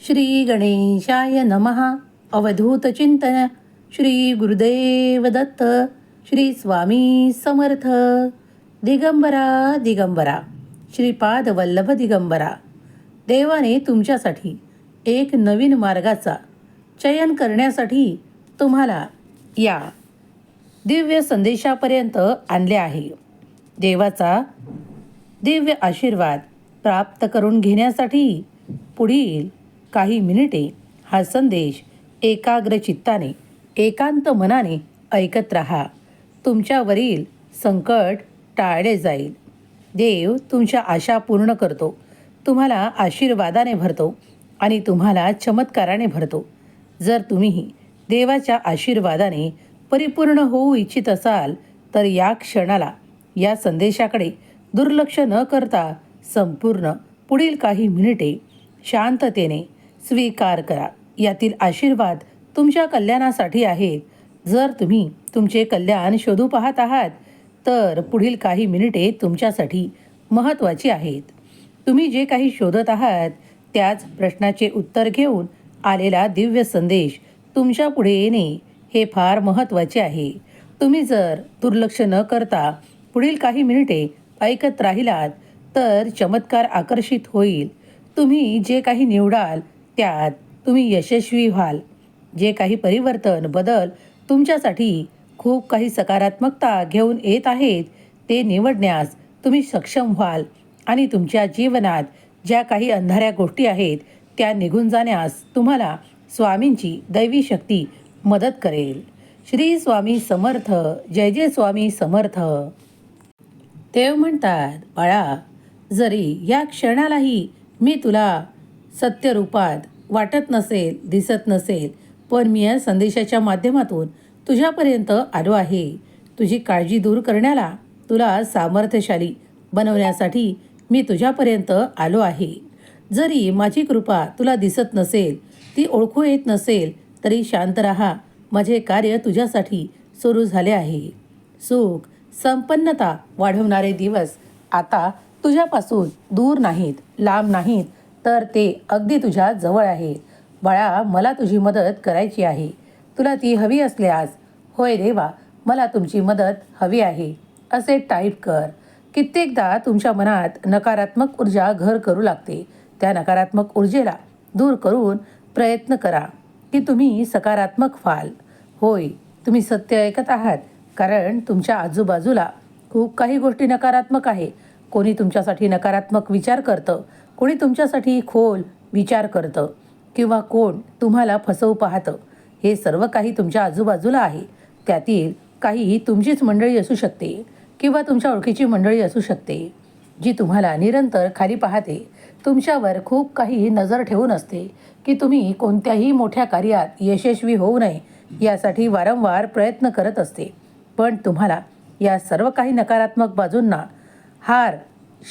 श्री गणेशाय नमः. अवधूत चिंतन. श्री गुरुदेव दत्त. श्री स्वामी समर्थ. दिगंबरा दिगंबरा. श्रीपाद वल्लभ दिगंबरा. देवाने तुमच्यासाठी एक नवीन मार्गाचा चयन करण्यासाठी तुम्हाला या दिव्य संदेशापर्यंत आणले आहे. देवाचा दिव्य आशीर्वाद प्राप्त करून घेण्यासाठी पुढील काही मिनिटे हा संदेश एकाग्र चित्ताने एकांत मनाने ऐकत राहा. तुमच्यावरील संकट टाळले जाईल. देव तुमच्या आशा पूर्ण करतो, तुम्हाला आशीर्वादाने भरतो आणि तुम्हाला चमत्काराने भरतो. जर तुम्ही देवाच्या आशीर्वादाने परिपूर्ण होऊ इच्छित असाल तर या क्षणाला या संदेशाकडे दुर्लक्ष न करता संपूर्ण पुढील काही मिनिटे शांततेने स्वीकार करा. यातील आशीर्वाद तुमच्या कल्याणासाठी आहेत. जर तुम्ही तुमचे कल्याण शोधू पाहत आहात तर पुढील काही मिनिटे तुमच्यासाठी महत्त्वाची आहेत. तुम्ही जे काही शोधत आहात त्याच प्रश्नाचे उत्तर घेऊन आलेला दिव्य संदेश तुमच्या पुढे येणे हे फार महत्त्वाचे आहे. तुम्ही जर दुर्लक्ष न करता पुढील काही मिनिटे ऐकत राहिलात तर चमत्कार आकर्षित होईल. तुम्ही जे काही निवडाल त्यात तुम्ही यशस्वी व्हाल. जे काही परिवर्तन बदल तुमच्यासाठी खूप काही सकारात्मकता घेऊन येत आहेत ते निवडण्यास तुम्ही सक्षम व्हाल आणि तुमच्या जीवनात ज्या काही अंधाऱ्या गोष्टी आहेत त्या निघून जाण्यास तुम्हाला स्वामींची दैवी शक्ती मदत करेल. श्री स्वामी समर्थ. जय जय स्वामी समर्थ. देव म्हणतात, बाळा, जरी या क्षणालाही मी तुला सत्यरूपात वाटत नसेल, दिसत नसेल, पण मी या संदेशाच्या माध्यमातून तुझ्यापर्यंत आलो आहे. तुझी काळजी दूर करण्याला, तुला सामर्थ्यशाली बनवण्यासाठी मी तुझ्यापर्यंत आलो आहे. जरी माझी कृपा तुला दिसत नसेल, ती ओळखू येत नसेल, तरी शांत राहा. माझे कार्य तुझ्यासाठी सुरू झाले आहे. सुख, संपन्नता वाढवणारे दिवस आता तुझ्यापासून दूर नाहीत, लांब नाहीत, तर ते अगदी तुझ्या जवळ आहे. बाळा, मला तुझी मदत करायची आहे. तुला ती हवी असल्यास, होय देवा, मला तुमची मदत हवी आहे, असे टाईप कर. कित्येकदा तुमच्या मनात नकारात्मक ऊर्जा घर करू लागते. त्या नकारात्मक ऊर्जेला दूर करून प्रयत्न करा की तुम्ही सकारात्मक व्हाल. होय, तुम्ही सत्य ऐकत आहात, कारण तुमच्या आजूबाजूला खूप काही गोष्टी नकारात्मक आहे. कोणी तुमच्यासाठी नकारात्मक विचार करतं, कोणी तुमच्यासाठी खोल विचार करतं, किंवा कोण तुम्हाला फसवू पाहतं. हे सर्व काही तुमच्या आजूबाजूला आहे. त्यातील काही तुमचीच मंडळी असू शकते किंवा तुमच्या ओळखीची मंडळी असू शकते, जी तुम्हाला निरंतर खाली पाहते. तुमच्यावर खूप काही नजर ठेवून असते की तुम्ही कोणत्याही मोठ्या कार्यात यशस्वी होऊ नये यासाठी वारंवार प्रयत्न करत असते. पण तुम्हाला या सर्व काही नकारात्मक बाजूंना हार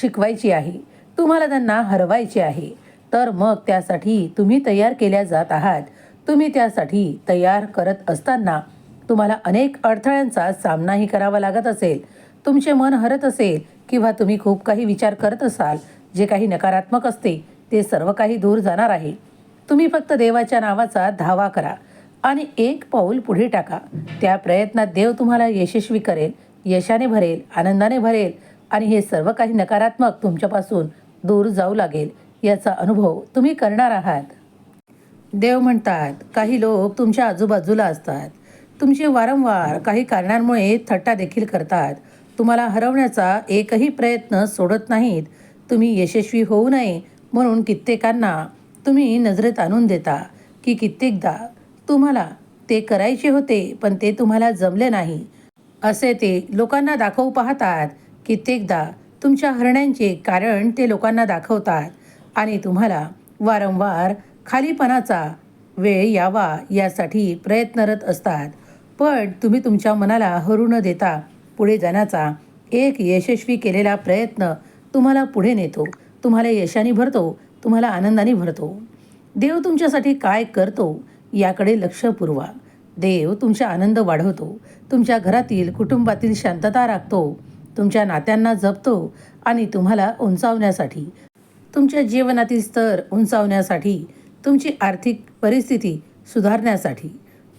शिकवायची आहे. तुम्हाला त्यांना हरवायचे आहे. तर मग त्यासाठी तुम्ही तयार केल्या जात आहात. तुम्ही त्यासाठी तयार करत असताना तुम्हाला अनेक अडथळ्यांचा सामनाही करावा लागत असेल. तुमचे मन हरत असेल किंवा तुम्ही खूप काही विचार करत असाल, जे काही नकारात्मक असते ते सर्व काही दूर जाणार आहे. तुम्ही फक्त देवाच्या नावाचा धावा करा आणि एक पाऊल पुढे टाका. त्या प्रयत्नात देव तुम्हाला यशस्वी करेल, यशाने भरेल, आनंदाने भरेल आणि हे सर्व काही नकारात्मक तुमच्यापासून दूर जाऊ लागेल. याचा अनुभव तुम्ही करणार आहात. देव म्हणतात, काही लोक तुमच्या आजूबाजूला असतात. तुमचे वारंवार काही कारणांमुळे थट्टा देखील करतात. तुम्हाला हरवण्याचा एकही प्रयत्न सोडत नाहीत. तुम्ही यशस्वी होऊ नये म्हणून कित्येकांना तुम्ही नजरेत आणून देता की कित्येकदा तुम्हाला ते करायचे होते पण ते तुम्हाला जमले नाही, असे ते लोकांना दाखवू पाहतात. कित्येकदा तुमच्या हरण्याचे कारण ते लोकांना दाखवतात आणि तुम्हाला वारंवार खालीपणाचा वेळ यावा यासाठी प्रयत्नरत असतात. पण तुम्ही तुमच्या मनाला हरू न देता पुढे जाण्याचा एक यशस्वी केलेला प्रयत्न तुम्हाला पुढे नेतो, तुम्हाला यशाने भरतो, तुम्हाला आनंदाने भरतो. देव तुमच्यासाठी काय करतो याकडे लक्ष पुरवा. देव तुमचा आनंद वाढवतो, तुमच्या घरातील कुटुंबातील शांतता राखतो, तुमच्या नात्यांना जपतो आणि तुम्हाला उंचावण्यासाठी, तुमच्या जीवनातील स्तर उंचावण्यासाठी तुमची आर्थिक परिस्थिती सुधारण्यासाठी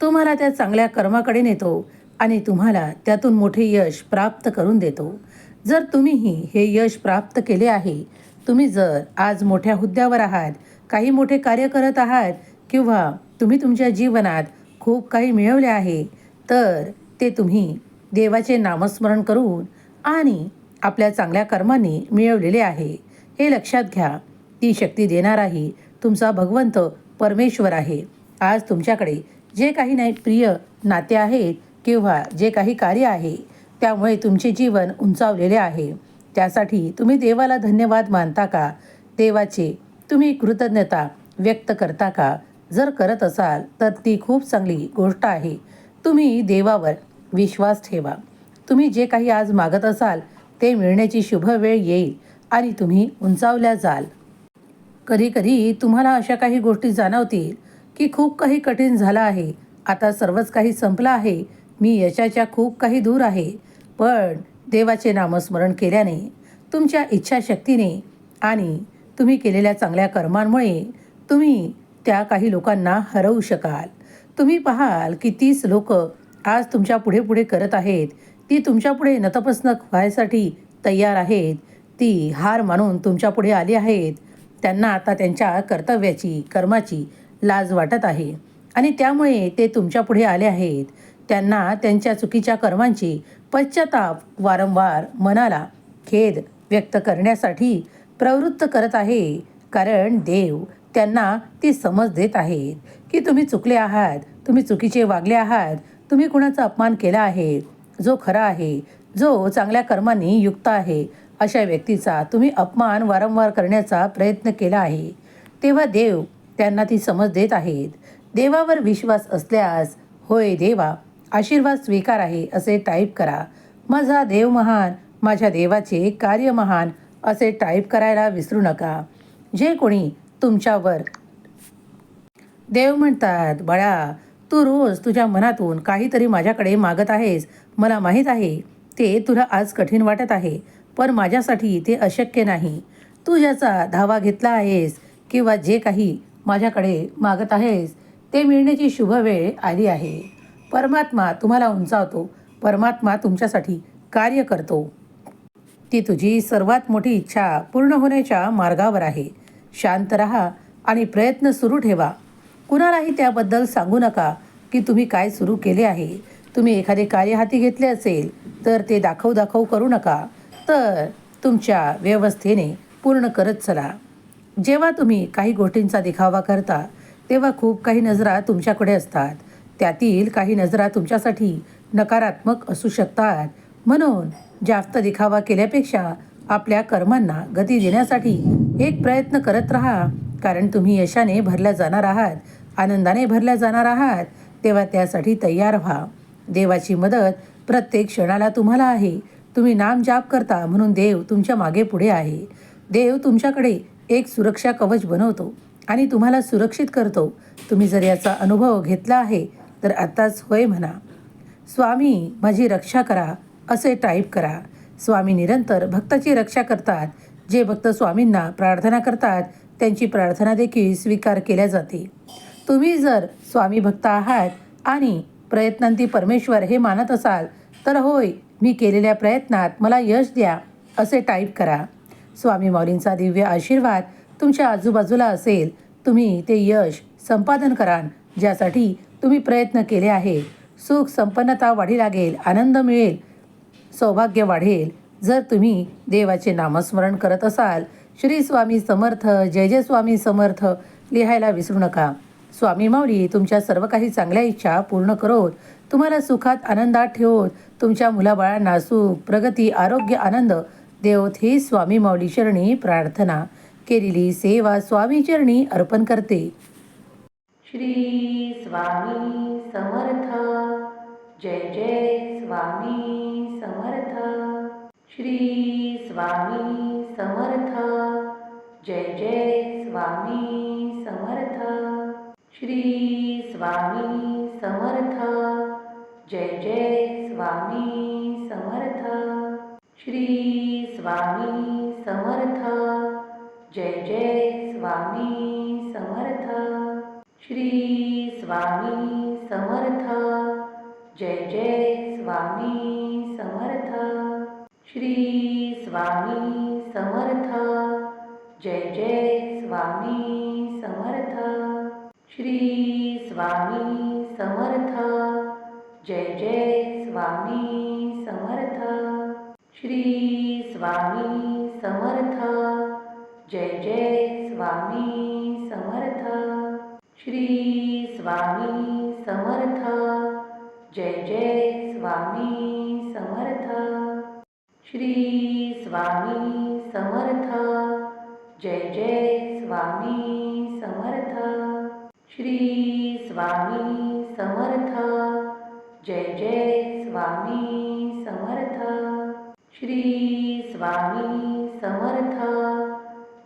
तुम्हाला त्या चांगल्या कर्माकडे नेतो आणि तुम्हाला त्यातून मोठे यश प्राप्त करून देतो. जर तुम्हीही हे यश प्राप्त केले आहे, तुम्ही जर आज मोठ्या हुद्द्यावर आहात, काही मोठे कार्य करत आहात किंवा तुम्ही तुमच्या जीवनात खूप काही मिळवले आहे, तर ते तुम्ही देवाचे नामस्मरण करून आणि आपल्या चांगल्या कर्मांनी मिळवलेले आहे. हे लक्षात घ्या. ती शक्ती देणाराही तुमचा भगवंत परमेश्वर आहे. आज तुमच्याकडे जे काही नाही प्रिय नाते आहेत किंवा जे काही कार्य आहे, त्यामुळे तुमचे जीवन उंचावलेले आहे. त्यासाठी तुम्ही देवाला धन्यवाद मानता का? देवाचे तुम्ही कृतज्ञता व्यक्त करता का? जर करत असाल तर ती खूप चांगली गोष्ट आहे. तुम्ही देवावर विश्वास ठेवा. तुम्ही जे काही आज मागत असाल ते मिळण्याची शुभ वेळ येईल आणि तुम्ही उंचावल्या जाल. कधीकधी तुम्हाला अशा काही गोष्टी जाणवतील की खूप काही कठीण झालं आहे, आता सर्वच काही संपलं आहे, मी यशाच्या खूप काही दूर आहे. पण देवाचे नामस्मरण केल्याने, तुमच्या इच्छाशक्तीने आणि तुम्ही केलेल्या चांगल्या कर्मांमुळे तुम्ही त्या काही लोकांना हरवू शकाल. तुम्ही पाहाल की 30 लोक आज तुमच्या पुढे पुढे करत आहेत. ती तुमच्या पुढे नतमस्तक व्हायसाठी तयार आहेत. ती हार मानून तुमच्या पुढे आली आहेत. त्यांना आता त्यांच्या कर्तव्याची कर्माची लाज वाटत आहे आणि त्यामुळे ते तुमच्या पुढे आले आहेत. त्यांना त्यांच्या चुकीच्या कर्मांची पश्चाताप वारंवार मनाला खेद व्यक्त करण्यासाठी प्रवृत्त करत आहे. कारण देव त्यांना ती समज देत आहेत की तुम्ही चुकले आहात, तुम्ही चुकीचे वागले आहात, तुम्ही कुणाचा अपमान केला आहे. जो खरा आहे, जो चांगल्या कर्मांनी युक्त आहे, अशा व्यक्तीचा तुम्ही अपमान वारंवार करण्याचा प्रयत्न केला आहे. तेव्हा देव त्यांना ती समज देत आहेत. देवावर विश्वास असल्यास, होय देवा, आशीर्वाद स्वीकार आहे असे टाईप करा. माझा देव महान, माझ्या देवाचे कार्य महान असे टाईप करायला विसरू नका. जे कोणी तुमच्यावर देव म्हणतात, बाळा, तू रोज तुझ्या मनातून काहीतरी माझ्याकडे मागत आहेस. मला माहीत आहे ते तुला आज कठीण वाटत आहे, पण माझ्यासाठी ते अशक्य नाही. तू ज्याचा धावा घेतला आहेस किंवा जे काही माझ्याकडे मागत आहेस ते मिळण्याची शुभ वेळ आली आहे. परमात्मा तुम्हाला उंचावतो. परमात्मा तुमच्यासाठी कार्य करतो. ती तुझी सर्वात मोठी इच्छा पूर्ण होण्याच्या मार्गावर आहे. शांत रहा आणि प्रयत्न सुरू ठेवा. कुणालाही त्याबद्दल सांगू नका की तुम्ही काय सुरू केले आहे. तुम्ही एखादे कार्य हाती घेतले असेल तर ते दाखव करू नका, तर तुमच्या व्यवस्थेने पूर्ण करत चला. जेव्हा तुम्ही काही गोष्टींचा दिखावा करता तेव्हा खूप काही नजरा तुमच्याकडे असतात. त्यातील काही नजरा तुमच्यासाठी नकारात्मक असू शकतात. म्हणून जास्त दिखावा केल्यापेक्षा आपल्या कर्मांना गती देण्यासाठी एक प्रयत्न करत राहा. कारण तुम्ही यशाने भरल्या जाणार आहात, आनंदाने भरल्या जाणार आहात. तेव्हा त्यासाठी तयार व्हा. देवाची मदत प्रत्येक क्षणाला तुम्हाला आहे. तुम्ही नाम जाप करता म्हणून देव तुमच्या मागे पुढे आहे. देव तुमच्याकडे एक सुरक्षा कवच बनवतो आणि तुम्हाला सुरक्षित करतो. तुम्ही जर याचा अनुभव घेतला आहे तर आत्ताच होय म्हणा. स्वामी माझी रक्षा करा असे टाईप करा. स्वामी निरंतर भक्ताची रक्षा करतात. जे भक्त स्वामींना प्रार्थना करतात त्यांची प्रार्थना देखील स्वीकार केल्या जाते. तुम्ही जर स्वामी भक्त आहात आणि प्रयत्नांती परमेश्वर हे मानत असाल तर होय, मी केलेल्या प्रयत्नात मला यश द्या असे टाईप करा. स्वामी माऊलींचा दिव्य आशीर्वाद तुमच्या आजूबाजूला असेल. तुम्ही ते यश संपादन कराल ज्यासाठी तुम्ही प्रयत्न केले आहे. सुख संपन्नता वाढी लागेल, आनंद मिळेल, सौभाग्य वाढेल. जर तुम्ही देवाचे नामस्मरण करत असाल, श्री स्वामी समर्थ, जय जय स्वामी समर्थ लिहायला विसरू नका. स्वामी माऊली तुमच्या सर्व काही चांगल्या इच्छा पूर्ण करोत, तुम्हाला सुखात आनंदात ठेवोत. तुमच्या मुलाबाळांना सुख, प्रगती, आरोग्य, आनंद देवोत ही स्वामी माऊली चरणी प्रार्थना. केलेली सेवा स्वामी चरणी अर्पण करते. श्री स्वामी समर्थ. जय जय स्वामी समर्थ. श्री स्वामी समर्थ. जय जय स्वामी समर्थ. श्री स्वामी समर्थ. जय जय स्वामी समर्थ. श्री स्वामी समर्थ. जय जय स्वामी समर्थ. श्री स्वामी समर्थ. जय जय स्वामी समर्थ. श्री स्वामी समर्थ. जय जय स्वामी समर्थ. श्री स्वामी समर्थ. जय जय स्वामी समर्थ. श्री स्वामी समर्थ. जय जय स्वामी समर्थ. श्री स्वामी समर्थ. जय जय स्वामी समर्थ. श्री स्वामी समर्थ. जय जय स्वामी समर्थ. श्री स्वामी समर्थ. जय जय स्वामी समर्थ. श्री स्वामी समर्थ.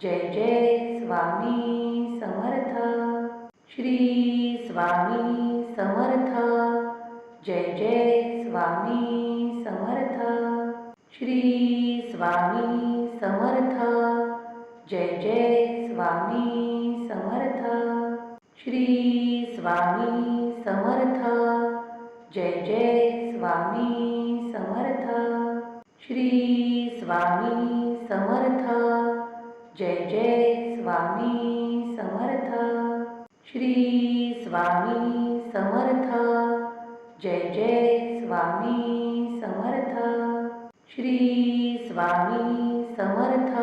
जय जय स्वामी समर्थ. श्री स्वामी समर्थ. जय जय स्वामी समर्थ. श्री स्वामी समर्थ. जय जय स्वामी समर्थ. श्री स्वामी समर्थ. जय जय स्वामी समर्थ. श्री स्वामी समर्थ. जय जय स्वामी समर्थ. श्री स्वामी समर्थ. जय जय स्वामी समर्थ. श्री स्वामी समर्थ.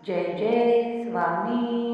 जय जय स्वामी